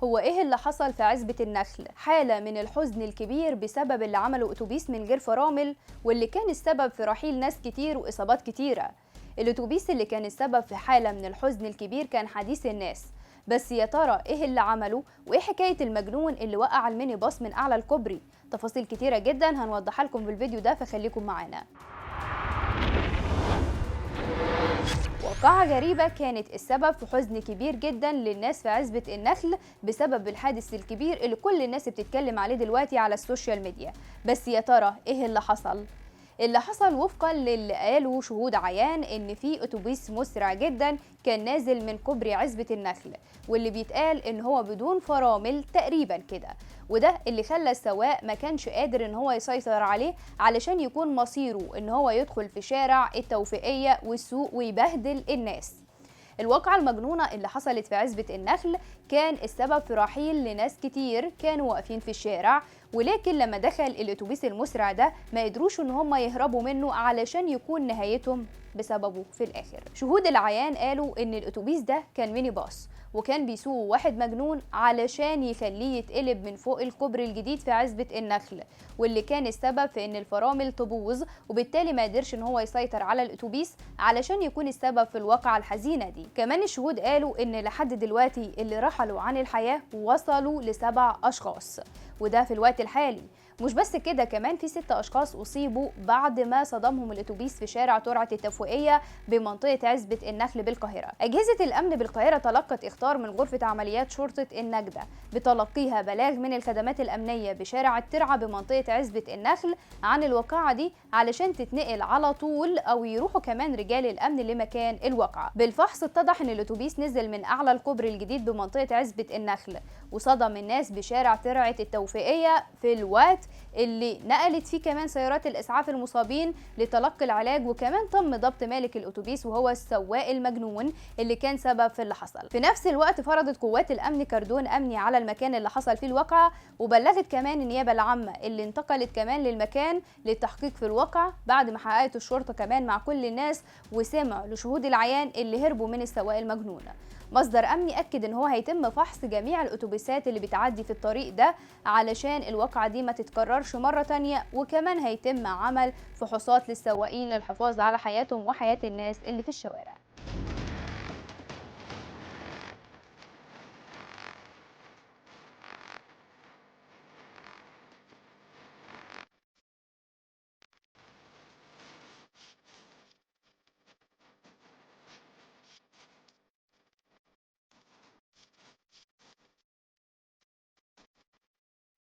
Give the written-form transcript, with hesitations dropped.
هو ايه اللي حصل في عزبة النخل؟ حالة من الحزن الكبير بسبب اللي عمله اتوبيس من غير فرامل، واللي كان السبب في رحيل ناس كتير واصابات كتيرة. الاتوبيس اللي كان السبب في حالة من الحزن الكبير كان حديث الناس. بس يا ترى ايه اللي عمله؟ وايه حكاية المجنون اللي وقع الميني باص من اعلى الكوبري؟ تفاصيل كتيرة جدا هنوضحها لكم في الفيديو ده، فخليكم معانا. وقعة غريبة كانت السبب في حزن كبير جدا للناس في عزبة النخل بسبب الحادث الكبير اللي كل الناس بتتكلم عليه دلوقتي على السوشيال ميديا. بس يا ترى ايه اللي حصل؟ اللي حصل وفقا للي قالوا شهود عيان ان في اتوبيس مسرع جدا كان نازل من كوبري عزبة النخل، واللي بيتقال ان هو بدون فرامل تقريبا كده، وده اللي خلى السواق ما كانش قادر ان هو يسيطر عليه علشان يكون مصيره ان هو يدخل في شارع التوفيقية والسوق ويبهدل الناس. الواقعة المجنونة اللي حصلت في عزبة النخل كان السبب في رحيل لناس كتير كانوا واقفين في الشارع، ولكن لما دخل الاتوبيس المسرع ده ما قدروش ان هم يهربوا منه علشان يكون نهايتهم بسببه في الاخر. شهود العيان قالوا ان الاتوبيس ده كان ميني باص، وكان بيسوقه واحد مجنون علشان يخليه يتقلب من فوق الكوبري الجديد في عزبة النخل، واللي كان السبب في ان الفرامل تبوظ، وبالتالي ما قدرش ان هو يسيطر على الاتوبيس علشان يكون السبب في الواقعة الحزينة دي. كمان الشهود قالوا ان لحد دلوقتي اللي رحلوا عن الحياة وصلوا ل7 اشخاص، وده في الوقت الحالي. مش بس كده، كمان في 6 أشخاص أصيبوا بعد ما صدمهم الأتوبيس في شارع ترعة التوفيقية بمنطقة عزبة النخل بالقاهرة. أجهزة الأمن بالقاهرة تلقت إخطار من غرفة عمليات شرطة النجدة بتلقيها بلاغ من الخدمات الأمنية بشارع الترعة بمنطقة عزبة النخل عن الواقعة دي علشان تتنقل على طول أو يروحوا كمان رجال الأمن لمكان الواقعة. بالفحص اتضح إن الأتوبيس نزل من أعلى الكوبري الجديد بمنطقة عزبة النخل وصدم الناس بشارع ترعة التوفيقية في الوقت اللي نقلت فيه كمان سيارات الإسعاف المصابين لتلقي العلاج، وكمان تم ضبط مالك الأتوبيس وهو السواق المجنون اللي كان سبب في اللي حصل. في نفس الوقت فرضت قوات الأمن كردون أمني على المكان اللي حصل فيه الواقعة، وبلغت كمان النيابة العامة اللي انتقلت كمان للمكان للتحقيق في الواقعة بعد ما حققت الشرطة كمان مع كل الناس وسمعوا لشهود العيان اللي هربوا من السواق المجنون. مصدر أمني أكد إن هو هيتم فحص جميع الأتوبيسات اللي بتعدي في الطريق ده علشان الواقعة دي ما تتكررش مرة تانية، وكمان هيتم عمل فحوصات للسواقين للحفاظ على حياتهم وحياة الناس اللي في الشوارع.